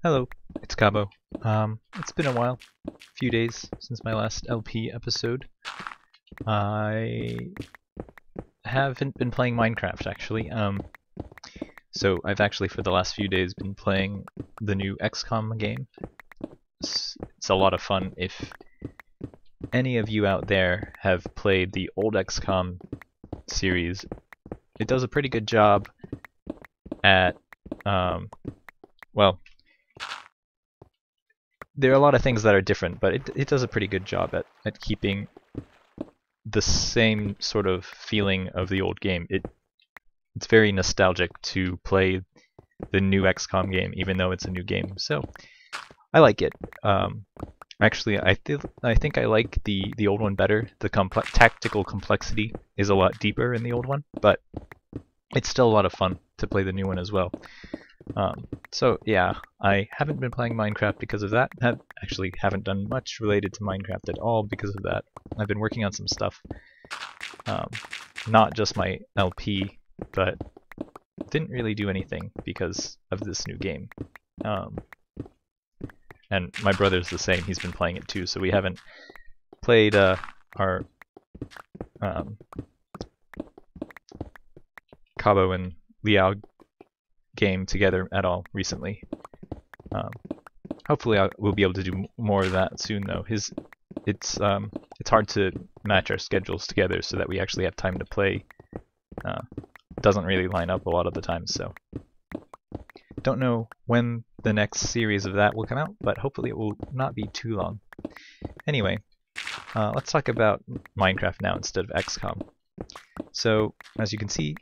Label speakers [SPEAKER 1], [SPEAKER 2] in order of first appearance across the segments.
[SPEAKER 1] Hello, it's Kabo. It's been a while, a few days since my last LP episode. I haven't been playing Minecraft actually. So I've actually for the last few days been playing the new XCOM game. It's a lot of fun. If any of you out there have played the old XCOM series, it does a pretty good job at, well, there are a lot of things that are different, but it does a pretty good job at keeping the same sort of feeling of the old game. It's very nostalgic to play the new XCOM game, even though it's a new game. So I like it. Actually, I think I like the old one better. The tactical complexity is a lot deeper in the old one, but it's still a lot of fun to play the new one as well. So yeah, I haven't been playing Minecraft because of that. Actually haven't done much related to Minecraft at all because of that. I've been working on some stuff, not just my LP, but didn't really do anything because of this new game. And my brother's the same, he's been playing it too, so we haven't played our Kabo and Liao game together at all recently. Hopefully we'll be able to do more of that soon though. It's hard to match our schedules together so that we actually have time to play. Doesn't really line up a lot of the time, so don't know when the next series of that will come out, but hopefully it will not be too long. Anyway, let's talk about Minecraft now instead of XCOM. So as you can see,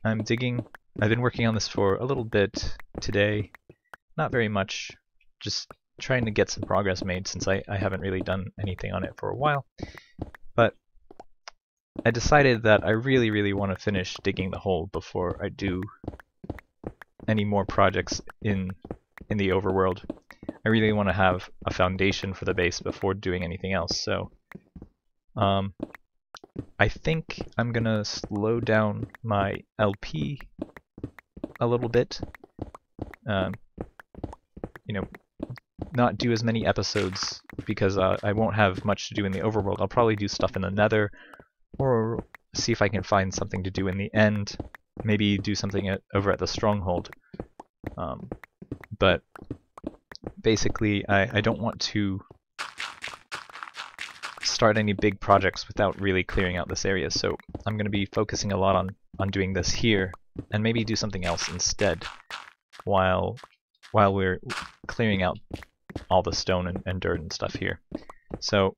[SPEAKER 1] I've been working on this for a little bit today, not very much, just trying to get some progress made since I haven't really done anything on it for a while. But I decided that I really want to finish digging the hole before I do any more projects in the overworld. I really want to have a foundation for the base before doing anything else, so I think I'm gonna slow down my LP a little bit. You know, not do as many episodes because I won't have much to do in the overworld. I'll probably do stuff in the Nether, or see if I can find something to do in the end. Maybe do something over at the Stronghold. But basically, I don't want to start any big projects without really clearing out this area, so I'm going to be focusing a lot on doing this here, and maybe do something else instead while we're clearing out all the stone and dirt and stuff here. So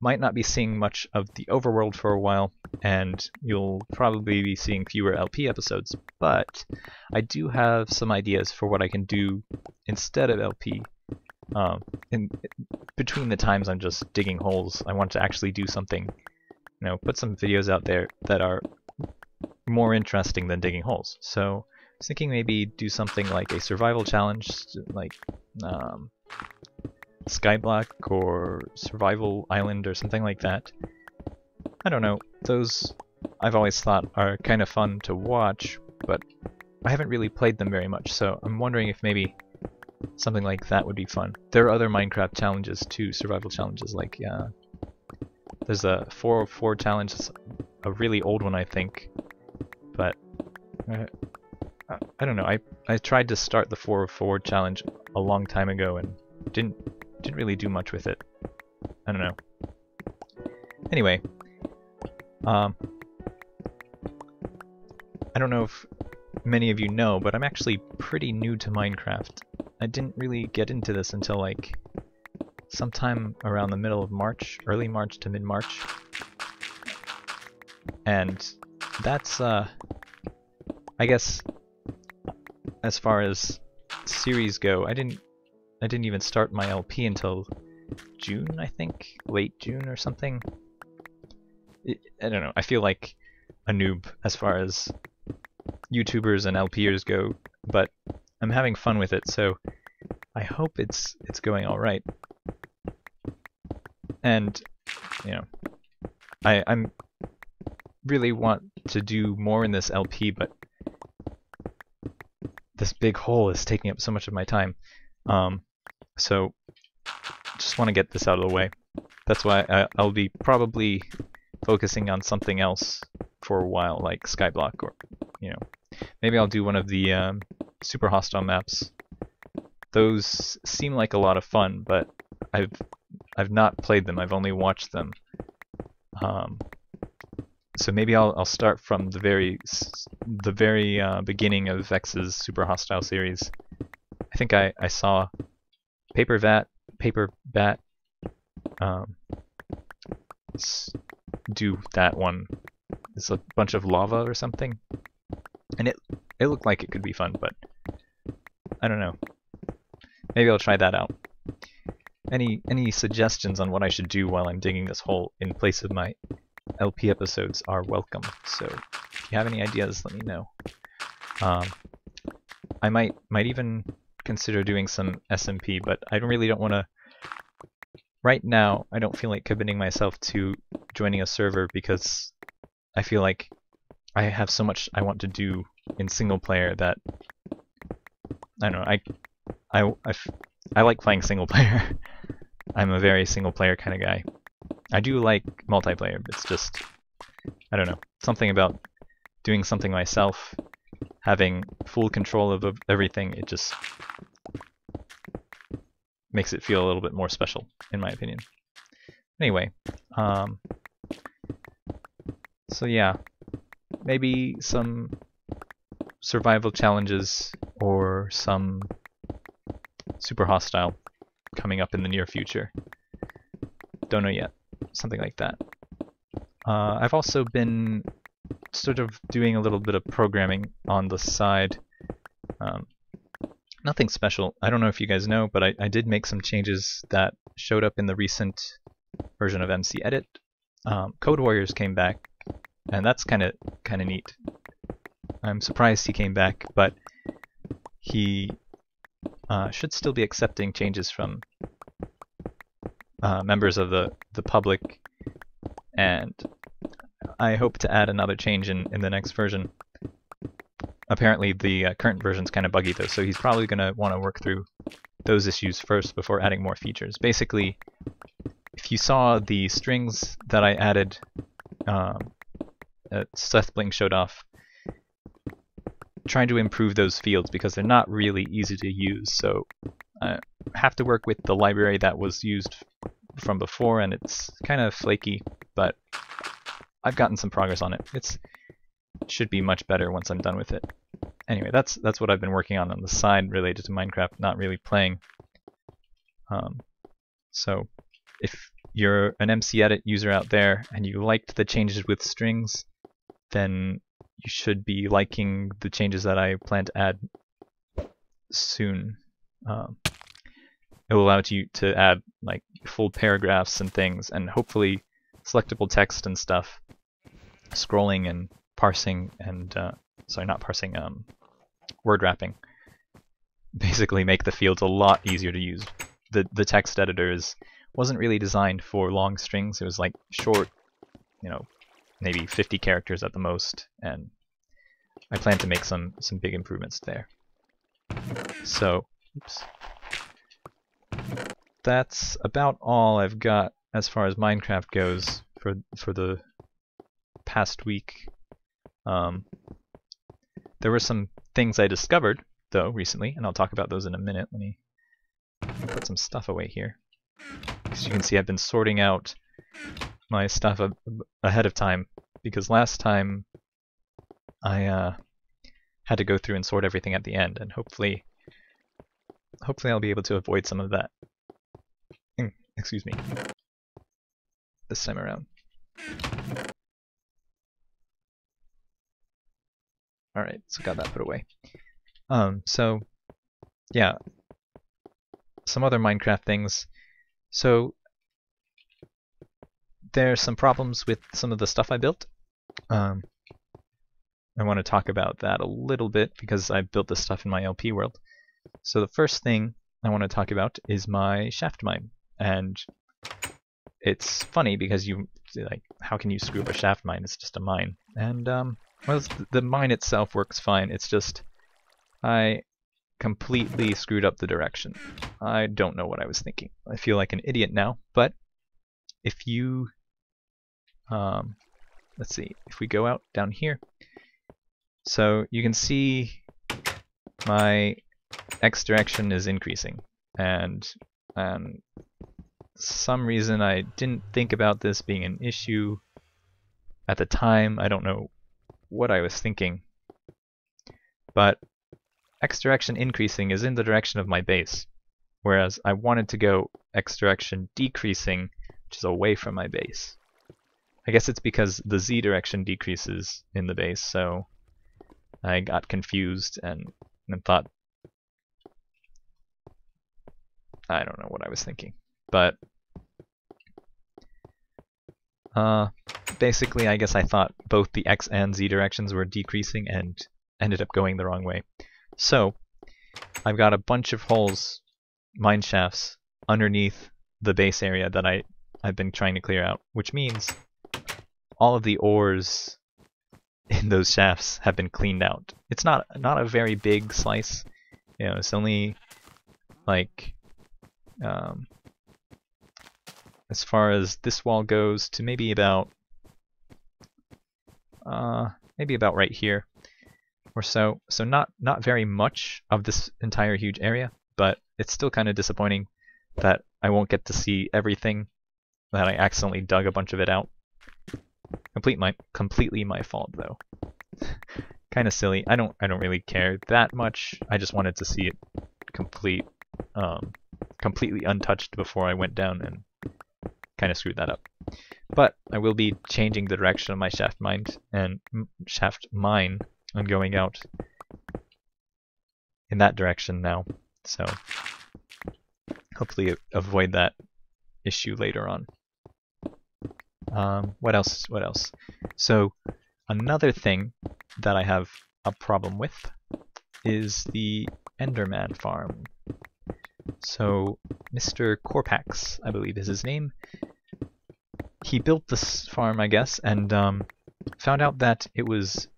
[SPEAKER 1] might not be seeing much of the overworld for a while, and you'll probably be seeing fewer LP episodes, but I do have some ideas for what I can do instead of LP. In between the times I'm just digging holes, I want to actually do something, put some videos out there that are more interesting than digging holes. So I was thinking maybe do something like a survival challenge, like Skyblock or Survival Island or something like that. I don't know, those I've always thought are kind of fun to watch, but I haven't really played them very much, so I'm wondering if maybe something like that would be fun. There are other Minecraft challenges too, survival challenges, like there's a 404 challenge, a really old one I think, but I don't know, I tried to start the 404 challenge a long time ago and didn't really do much with it. I don't know. Anyway, I don't know if many of you know, but I'm actually pretty new to Minecraft. I didn't really get into this until like sometime around the middle of March, early March to mid-March. And that's I guess as far as series go, I didn't even start my LP until June, I think, late June or something. I don't know, I feel like a noob as far as YouTubers and LPers go, but I'm having fun with it, so I hope it's going all right. And I'm really want to do more in this LP, but this big hole is taking up so much of my time. So just want to get this out of the way. That's why I'll be probably focusing on something else for a while, like Skyblock, or maybe I'll do one of the super hostile maps. Those seem like a lot of fun, but I've not played them. I've only watched them. So maybe I'll start from the very beginning of Vex's super hostile series. I think I saw Paper Bat do that one. It's a bunch of lava or something, and it looked like it could be fun, but I don't know. Maybe I'll try that out. Any suggestions on what I should do while I'm digging this hole in place of my LP episodes are welcome. So if you have any ideas, let me know. I might even consider doing some SMP, but I really don't want to. Right now, I don't feel like committing myself to joining a server because I feel like I have so much I want to do in single player that I don't know. I like playing single player. I'm a very single player kind of guy. I do like multiplayer, but it's just, I don't know, something about doing something myself, having full control of everything, it just makes it feel a little bit more special, in my opinion. Anyway, so yeah, maybe some survival challenges or some super hostile coming up in the near future. Don't know yet. Something like that. I've also been sort of doing a little bit of programming on the side. Nothing special. I don't know if you guys know, but I did make some changes that showed up in the recent version of MC Edit. Code Warriors came back, and that's kind of neat. I'm surprised he came back, but he should still be accepting changes from members of the public, and I hope to add another change in the next version. Apparently the current version's kind of buggy though, so he's probably going to want to work through those issues first before adding more features. Basically, if you saw the strings that I added Seth Bling showed off, trying to improve those fields because they're not really easy to use, so I have to work with the library that was used from before, and it's kind of flaky, but I've gotten some progress on it. It should be much better once I'm done with it. Anyway, that's what I've been working on the side related to Minecraft, not really playing. So if you're an MC Edit user out there and you liked the changes with strings, then you should be liking the changes that I plan to add soon. It will allow you to add like full paragraphs and things, and hopefully selectable text and stuff, scrolling and parsing and sorry, not parsing, word wrapping. Basically, make the fields a lot easier to use. The text editor wasn't really designed for long strings. It was like short, maybe 50 characters at the most, and I plan to make some big improvements there. So, oops. That's about all I've got as far as Minecraft goes for the past week. There were some things I discovered though recently, and I'll talk about those in a minute. Let me put some stuff away here. As you can see, I've been sorting out my stuff ahead of time, because last time I had to go through and sort everything at the end, and hopefully I'll be able to avoid some of that. Excuse me. This time around. Alright, so got that put away. So yeah, some other Minecraft things. So there's some problems with some of the stuff I built. I want to talk about that a little bit because I built this stuff in my LP world. So the first thing I want to talk about is my shaft mine, and it's funny because how can you screw up a shaft mine? It's just a mine, and well, the mine itself works fine. It's just I completely screwed up the direction. I don't know what I was thinking. I feel like an idiot now, but if you, let's see, if we go out down here, so you can see my X direction is increasing, and some reason I didn't think about this being an issue at the time. I don't know what I was thinking, but X direction increasing is in the direction of my base, whereas I wanted to go X direction decreasing, which is away from my base. I guess it's because the Z direction decreases in the base, so I got confused and thought, I don't know what I was thinking, but basically I guess I thought both the X and Z directions were decreasing and ended up going the wrong way. So I've got a bunch of holes, mine shafts, underneath the base area that I've been trying to clear out, which means all of the ores in those shafts have been cleaned out. It's not a very big slice, you know, it's only like as far as this wall goes to maybe about right here or so. So not very much of this entire huge area, but it's still kind of disappointing that I won't get to see everything, that I accidentally dug a bunch of it out. Completely my fault though. Kind of silly. I don't really care that much. I just wanted to see it completely untouched before I went down and kind of screwed that up. But I will be changing the direction of my shaft mine and going out in that direction now. So hopefully avoid that issue later on. What else? So another thing that I have a problem with is the Enderman farm. So Mr. Corpax, I believe is his name, he built this farm, I guess, and found out that it was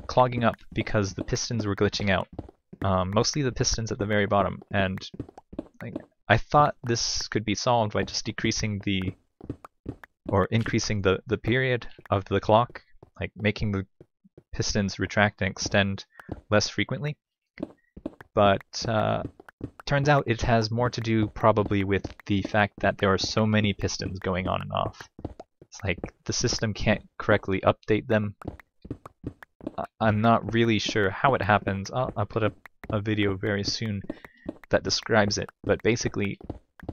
[SPEAKER 1] clogging up because the pistons were glitching out. Mostly the pistons at the very bottom, and I thought this could be solved by just increasing the period of the clock, like making the pistons retract and extend less frequently. But turns out it has more to do probably with the fact that there are so many pistons going on and off. It's like the system can't correctly update them. I'm not really sure how it happens. I'll put up a video very soon that describes it, but basically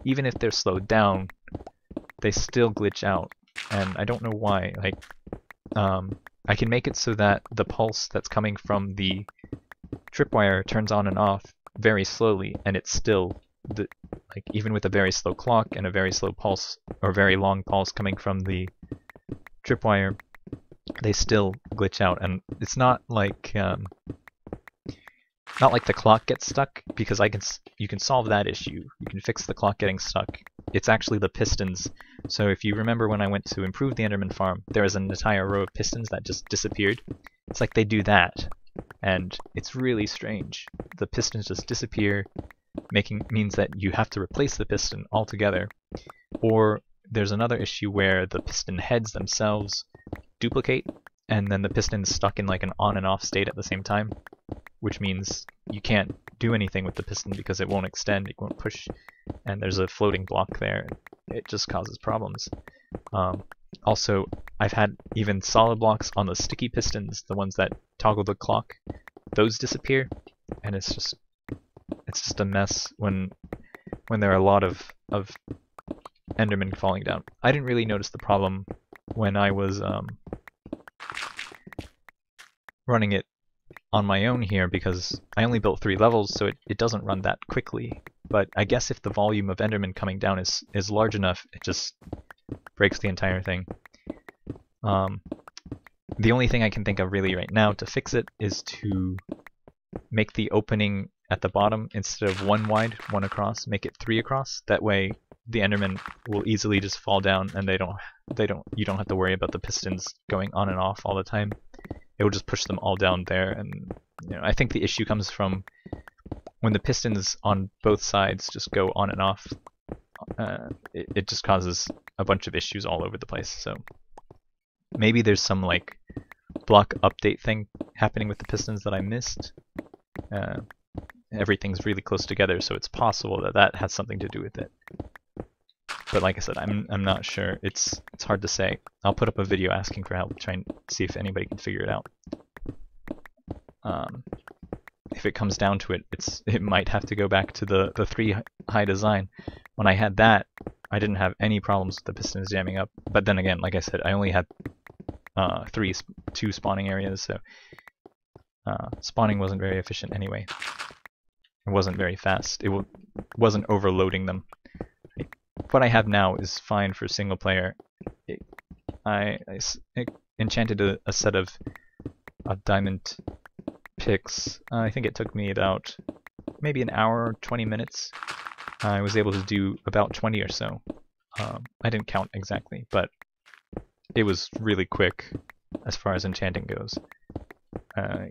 [SPEAKER 1] even if they're slowed down, they still glitch out, and I don't know why. Like, I can make it so that the pulse that's coming from the tripwire turns on and off very slowly, and it's still even with a very slow clock and a very slow pulse or very long pulse coming from the tripwire, they still glitch out. And it's not like the clock gets stuck, because you can solve that issue. You can fix the clock getting stuck. It's actually the pistons. So if you remember when I went to improve the Enderman farm, there was an entire row of pistons that just disappeared. It's like they do that, and it's really strange. The pistons just disappear, means that you have to replace the piston altogether. Or there's another issue where the piston heads themselves duplicate, and then the piston's stuck in like an on and off state at the same time, which means you can't do anything with the piston because it won't extend, it won't push, and there's a floating block there. It just causes problems. Also, I've had even solid blocks on the sticky pistons, the ones that toggle the clock. Those disappear, and it's just a mess when there are a lot of Endermen falling down. I didn't really notice the problem when I was running it on my own here, because I only built 3 levels, so it doesn't run that quickly. But I guess if the volume of Endermen coming down is large enough, it just breaks the entire thing. The only thing I can think of really right now to fix it is to make the opening at the bottom, instead of 1 wide, 1 across, make it 3 across. That way the Endermen will easily just fall down, and you don't have to worry about the pistons going on and off all the time. It will just push them all down there. And I think the issue comes from when the pistons on both sides just go on and off, it just causes a bunch of issues all over the place. So maybe there's some like block update thing happening with the pistons that I missed. Everything's really close together, so it's possible that that has something to do with it. But like I said, I'm not sure. It's hard to say. I'll put up a video asking for help, try and see if anybody can figure it out. If it comes down to it, it might have to go back to the 3 high design. When I had that, I didn't have any problems with the pistons jamming up. But then again, like I said, I only had 2 spawning areas, so spawning wasn't very efficient anyway. It wasn't very fast. It wasn't overloading them. What I have now is fine for single player. I enchanted a set of diamond picks. I think it took me about maybe an hour or 20 minutes. I was able to do about 20 or so. I didn't count exactly, but it was really quick as far as enchanting goes. I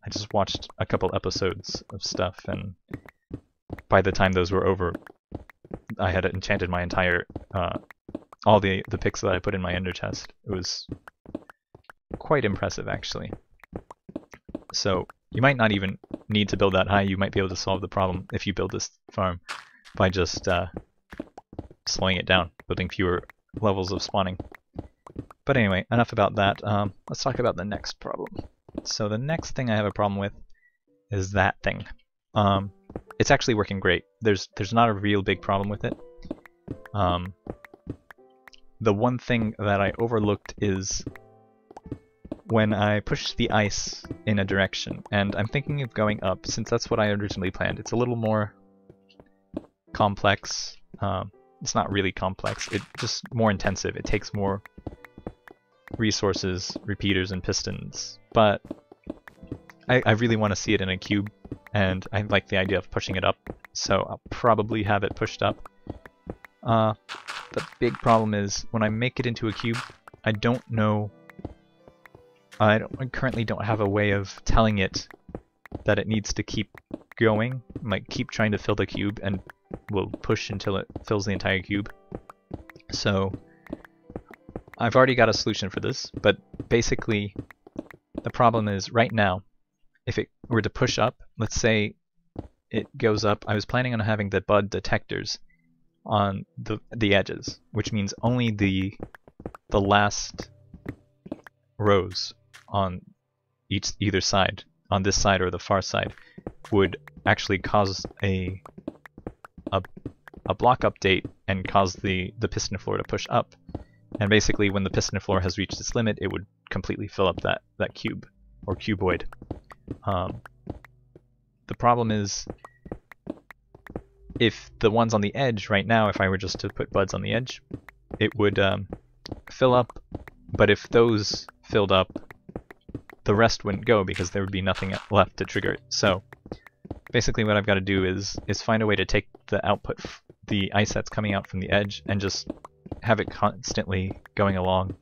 [SPEAKER 1] just watched a couple episodes of stuff, and by the time those were over, I had enchanted my entire, all the picks that I put in my ender chest. It was quite impressive, actually. So you might not even need to build that high. You might be able to solve the problem if you build this farm by just slowing it down, building fewer levels of spawning. But anyway, enough about that. Let's talk about the next problem. So the next thing I have a problem with is that thing. It's actually working great. There's not a real big problem with it. The one thing that I overlooked is when I push the ice in a direction, and I'm thinking of going up since that's what I originally planned. It's a little more complex. It's not really complex. It's just more intensive. It takes more resources, repeaters, and pistons. But I really want to see it in a cube, and I like the idea of pushing it up, so I'll probably have it pushed up. The big problem is when I make it into a cube, I don't know. I currently don't have a way of telling it that it needs to keep going, like keep trying to fill the cube, and will push until it fills the entire cube. So I've already got a solution for this, but basically the problem is right now, if it were to push up, let's say it goes up, I was planning on having the bud detectors on the edges, which means only the last rows on either side, on this side or the far side, would actually cause a block update and cause the piston floor to push up. And basically when the piston floor has reached its limit, it would completely fill up that cube, or cuboid. The problem is, if the ones on the edge right now, if I were just to put buds on the edge, it would fill up, but if those filled up, the rest wouldn't go because there would be nothing left to trigger it. So basically what I've got to do is find a way to take the output, the ice that's coming out from the edge, and just have it constantly going along.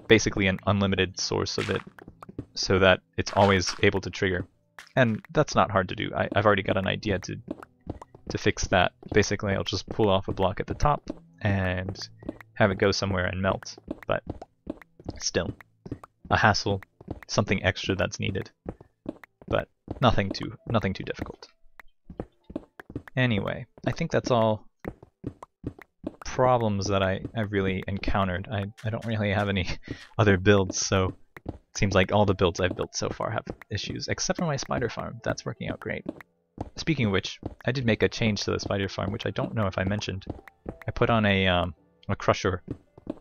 [SPEAKER 1] Basically an unlimited source of it, so that it's always able to trigger. And that's not hard to do. I've already got an idea to fix that. Basically I'll just pull off a block at the top and have it go somewhere and melt. But still, a hassle, something extra that's needed. But nothing too difficult. Anyway, I think that's all problems that I really encountered. I don't really have any other builds, so it seems like all the builds I've built so far have issues, except for my spider farm. That's working out great. Speaking of which, I did make a change to the spider farm, which I don't know if I mentioned. I put on a crusher,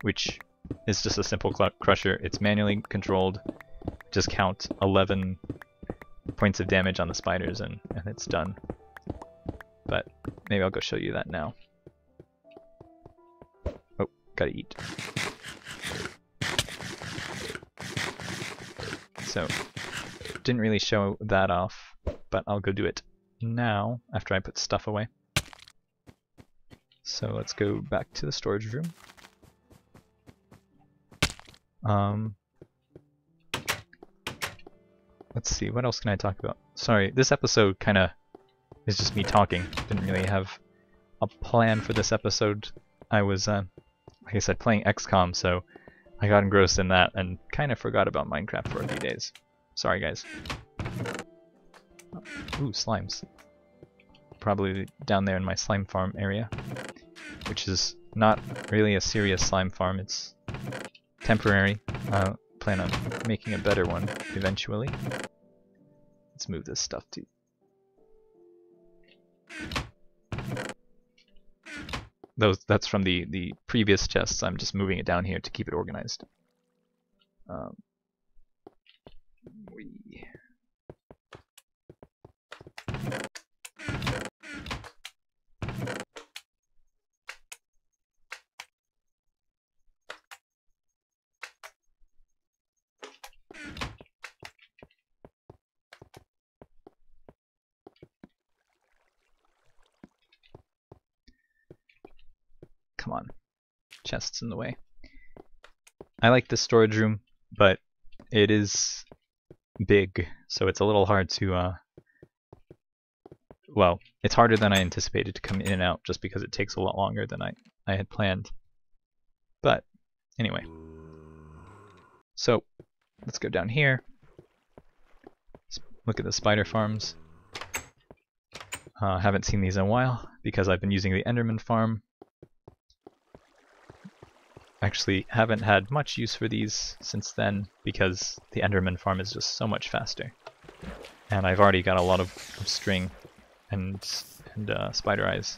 [SPEAKER 1] which is just a simple crusher. It's manually controlled. Just count 11 points of damage on the spiders and it's done. But maybe I'll go show you that now. Oh, gotta eat. So, didn't really show that off, but I'll go do it now after I put stuff away. So let's go back to the storage room. Let's see, what else can I talk about? Sorry, this episode kind of is just me talking. Didn't really have a plan for this episode. I was, like I said, playing XCOM, so I got engrossed in that and kind of forgot about Minecraft for a few days. Sorry, guys. Ooh, slimes. Probably down there in my slime farm area, which is not really a serious slime farm. It's temporary. I plan on making a better one eventually. Let's move this stuff too. That's from the previous chests. I'm just moving it down here to keep it organized. Come on, chest's in the way. I like this storage room, but it is big, so it's a little hard to, well, it's harder than I anticipated to come in and out just because it takes a lot longer than I had planned. But anyway, so let's go down here. Look at the spider farms. Haven't seen these in a while because I've been using the Enderman farm. Actually, haven't had much use for these since then because the Enderman farm is just so much faster. And I've already got a lot of string and spider eyes.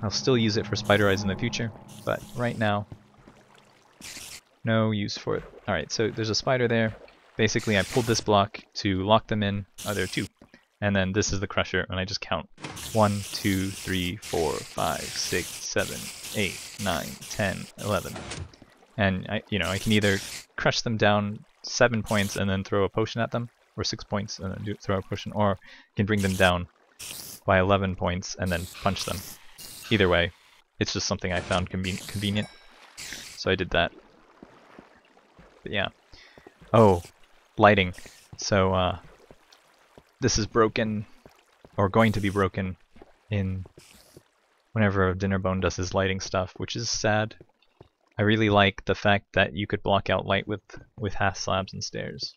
[SPEAKER 1] I'll still use it for spider eyes in the future, but right now, no use for it. Alright, so there's a spider there. Basically, I pulled this block to lock them in. Oh, there are two. And then this is the crusher, and I just count 1, 2, 3, 4, 5, 6, 7, 8, 9, 10, 11. And I can either crush them down 7 points and then throw a potion at them, or 6 points and then throw a potion, or I can bring them down by 11 points and then punch them. Either way, it's just something I found convenient, so I did that. But yeah. Oh, lighting. So this is broken, or going to be broken, in whenever Dinnerbone does his lighting stuff, which is sad. I really like the fact that you could block out light with half slabs and stairs.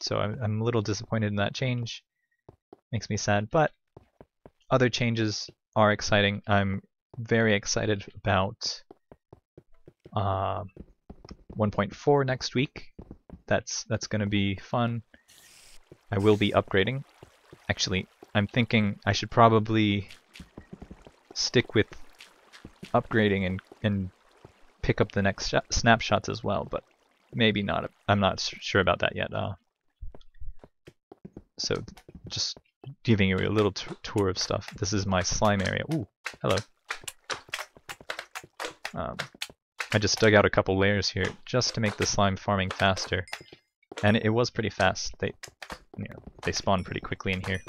[SPEAKER 1] So I'm a little disappointed in that change. Makes me sad, but other changes are exciting. I'm very excited about 1.4 next week. That's going to be fun. I will be upgrading. Actually, I'm thinking I should probably stick with upgrading and pick up the next snapshots as well, but maybe not. I'm not sure about that yet. So just giving you a little tour of stuff. This is my slime area. Ooh, hello. I just dug out a couple layers here just to make the slime farming faster, and it was pretty fast. They spawn pretty quickly in here.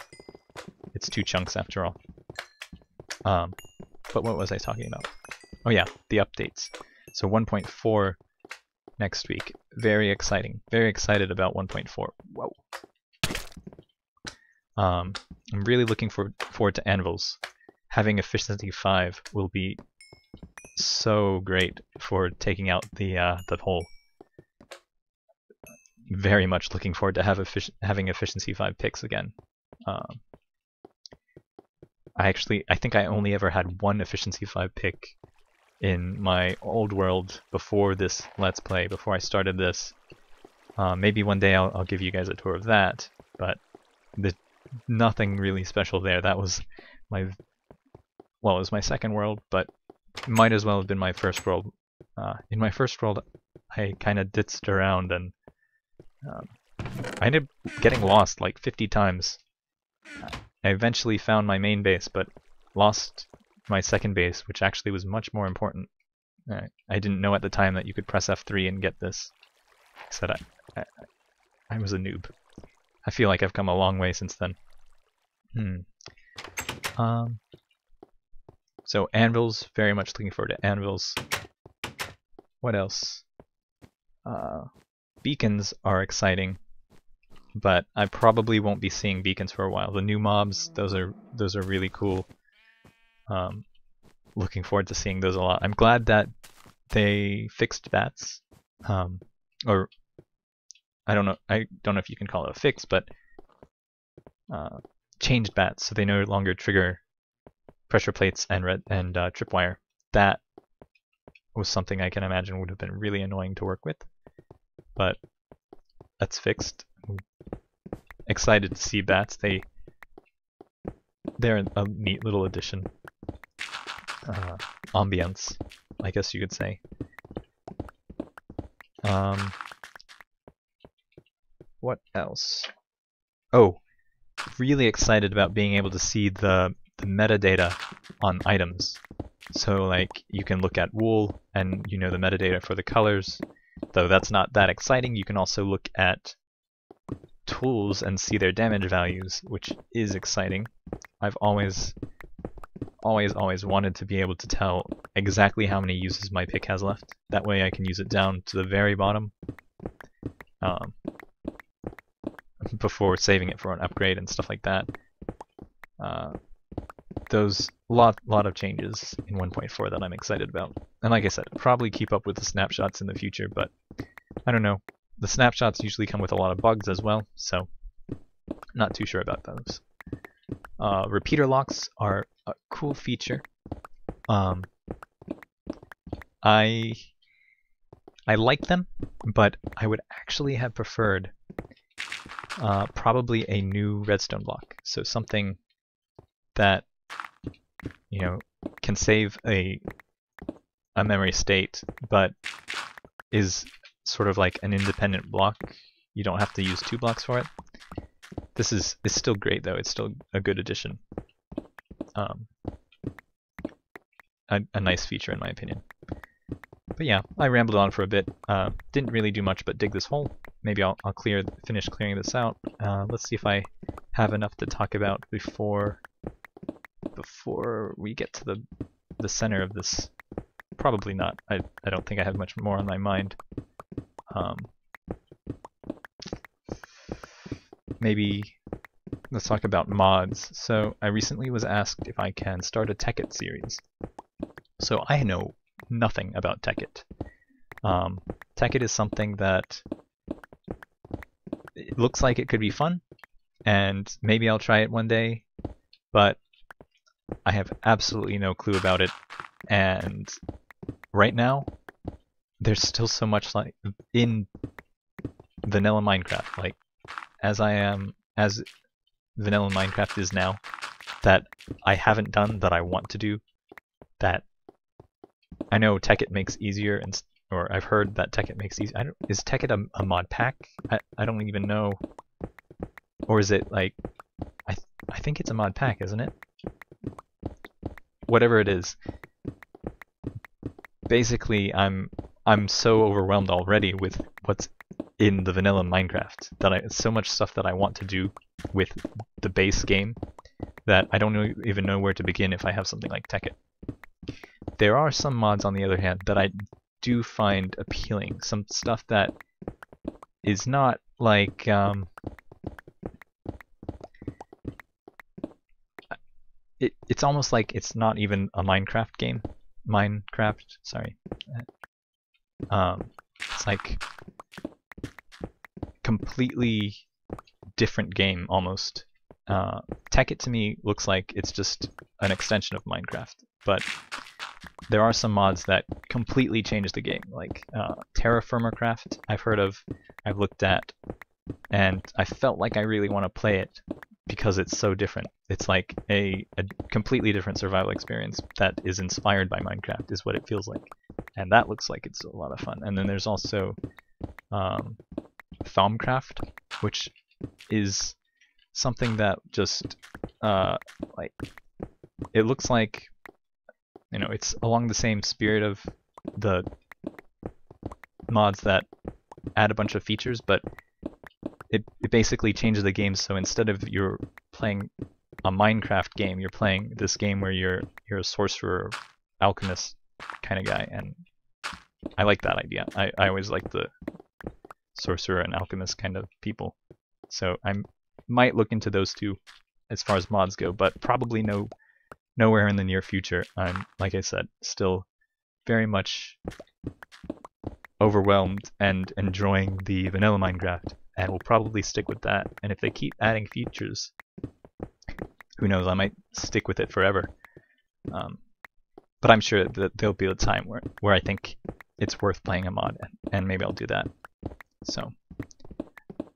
[SPEAKER 1] It's 2 chunks after all. But what was I talking about? Oh yeah, the updates. So 1.4 next week. Very exciting. Very excited about 1.4. Whoa. I'm really looking forward to anvils. Having efficiency 5 will be so great for taking out the hole. Very much looking forward to having efficiency 5 picks again. I think I only ever had 1 efficiency 5 pick in my old world before this Let's Play, before I started this. Maybe one day I'll give you guys a tour of that, but nothing really special there. That was it was my second world, but might as well have been my first world. In my first world, I kind of ditzed around and I ended up getting lost like 50 times. I eventually found my main base, but lost my second base, which actually was much more important. I didn't know at the time that you could press F3 and get this. I said I was a noob. I feel like I've come a long way since then. So anvils, very much looking forward to anvils. What else? Beacons are exciting, but I probably won't be seeing beacons for a while. The new mobs, those are really cool. Looking forward to seeing those a lot. I'm glad that they fixed bats, or I don't know if you can call it a fix, but changed bats so they no longer trigger pressure plates and tripwire. That was something I can imagine would have been really annoying to work with, but that's fixed. I'm excited to see bats. They're a neat little addition. Ambience, I guess you could say. What else? Oh, really excited about being able to see the metadata on items. So like you can look at wool and you know the metadata for the colors. Though that's not that exciting, you can also look at tools and see their damage values, which is exciting. I've always wanted to be able to tell exactly how many uses my pick has left. That way I can use it down to the very bottom before saving it for an upgrade and stuff like that. Those lot of changes in 1.4 that I'm excited about. And like I said, I'll probably keep up with the snapshots in the future, but I don't know. The snapshots usually come with a lot of bugs as well, so not too sure about those. Repeater locks are a cool feature. I like them, but I would actually have preferred probably a new redstone block. So something that, you know, can save a memory state, but is sort of like an independent block. You don't have to use 2 blocks for it. This is still great though. It's still a good addition. A nice feature in my opinion. But yeah, I rambled on for a bit. Didn't really do much but dig this hole. Maybe I'll finish clearing this out. Let's see if I have enough to talk about before we get to the center of this. Probably not. I don't think I have much more on my mind. Maybe let's talk about mods. So I recently was asked if I can start a Tekkit series. So I know nothing about Tekkit. Tekkit is something that it looks like it could be fun, and maybe I'll try it one day, but I have absolutely no clue about it, and right now there's still so much like in vanilla Minecraft, like as vanilla Minecraft is now, that I haven't done that I want to do. That I know Tekkit makes easier, or I've heard that Tekkit makes easy. Is Tekkit a mod pack? I don't even know. Or is it like I think it's a mod pack, isn't it? Whatever it is. Basically, I'm so overwhelmed already with what's in the vanilla Minecraft that it's so much stuff that I want to do with the base game that I don't even know where to begin if I have something like Tekkit. There are some mods, on the other hand, that I do find appealing. Some stuff that is not like it's almost like it's not even a Minecraft game. Sorry. It's like completely different game almost. Tekkit to me looks like it's just an extension of Minecraft, but there are some mods that completely change the game, like Terraformercraft I've heard of, I've looked at, and I felt like I really want to play it because it's so different. It's like a completely different survival experience that is inspired by Minecraft, is what it feels like. And that looks like it's a lot of fun. And then there's also Thaumcraft, which is something that just like it looks like, you know, it's along the same spirit of the mods that add a bunch of features, but it basically changes the game. So instead of you're playing a Minecraft game, you're playing this game where you're a sorcerer, alchemist kind of guy, and I like that idea. I always like the sorcerer and alchemist kind of people. So I might look into those two as far as mods go, but probably nowhere in the near future. I'm, like I said, still very much overwhelmed and enjoying the vanilla Minecraft, and will probably stick with that. And if they keep adding features, who knows, I might stick with it forever. But I'm sure that there'll be a time where I think it's worth playing a mod, and maybe I'll do that. So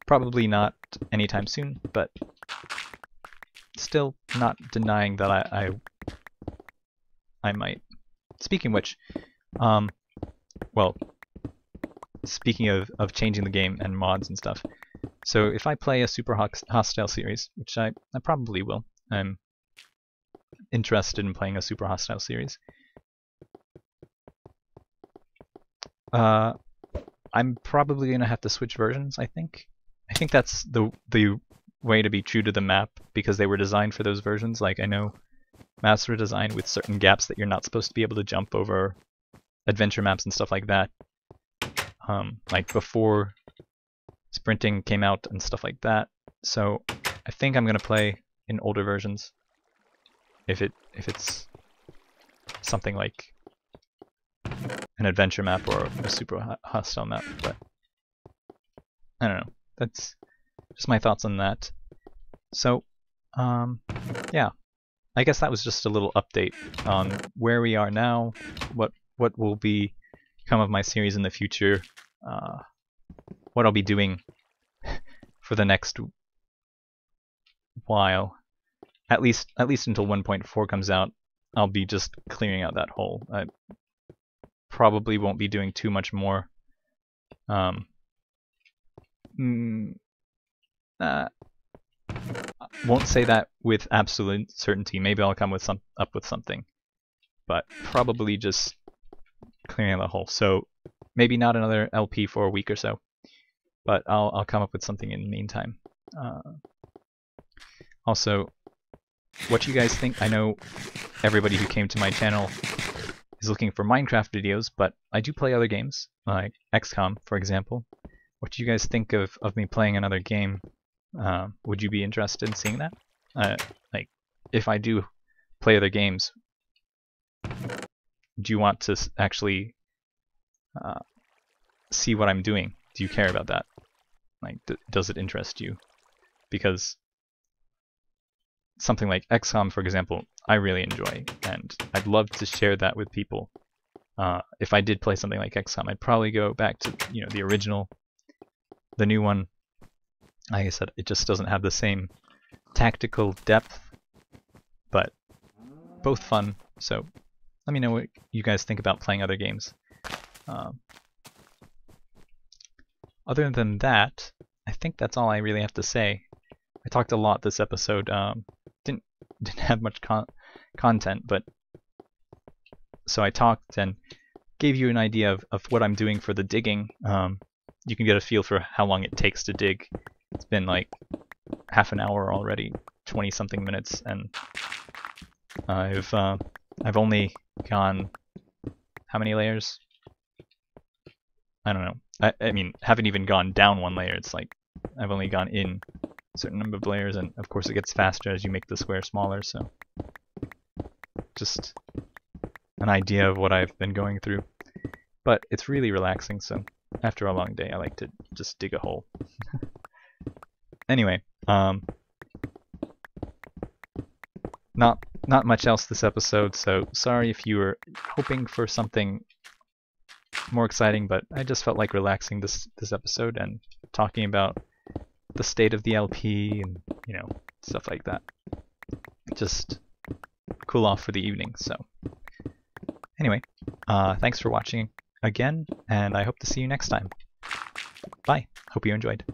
[SPEAKER 1] probably not anytime soon, but still not denying that I might. Speaking of which, well, speaking of changing the game and mods and stuff, so if I play a Super Hostile series, which I probably will, I'm interested in playing a Super Hostile series, I'm probably going to have to switch versions, I think. I think that's the way to be true to the map, because they were designed for those versions. Like, I know maps were designed with certain gaps that you're not supposed to be able to jump over, adventure maps and stuff like that. Like before sprinting came out and stuff like that. So I think I'm gonna play in older versions if it's something like an adventure map or a super hostile map. But I don't know. That's just my thoughts on that. So yeah, I guess that was just a little update on where we are now, what will become of my series in the future, what I'll be doing for the next while, at least until 1.4 comes out. I'll be just clearing out that hole. I probably won't be doing too much more. Won't say that with absolute certainty. Maybe I'll come up with something, but probably just clearing out the hole. So maybe not another LP for a week or so, but I'll come up with something in the meantime. Also, what you guys think? I know everybody who came to my channel is looking for Minecraft videos, but I do play other games, like XCOM, for example. What do you guys think of me playing another game? Would you be interested in seeing that? Like, if I do play other games, do you want to actually see what I'm doing? Do you care about that? Like, does it interest you? Because something like XCOM, for example, I really enjoy, and I'd love to share that with people. If I did play something like XCOM, I'd probably go back to the original. The new one, like I said, it just doesn't have the same tactical depth, but both fun. So let me know what you guys think about playing other games. Other than that, I think that's all I really have to say. I talked a lot this episode. Didn't have much content, but so I talked and gave you an idea of what I'm doing for the digging. You can get a feel for how long it takes to dig. It's been like half an hour already, 20-something minutes, and I've only gone how many layers? I don't know. I mean, haven't even gone down one layer. It's like I've only gone in a certain number of layers, and of course it gets faster as you make the square smaller. So just an idea of what I've been going through. But it's really relaxing, so after a long day I like to just dig a hole. Anyway, not much else this episode, so sorry if you were hoping for something more exciting, but I just felt like relaxing this episode and talking about the state of the LP and stuff like that. Just cool off for the evening. So anyway, thanks for watching again, and I hope to see you next time. Bye. Hope you enjoyed.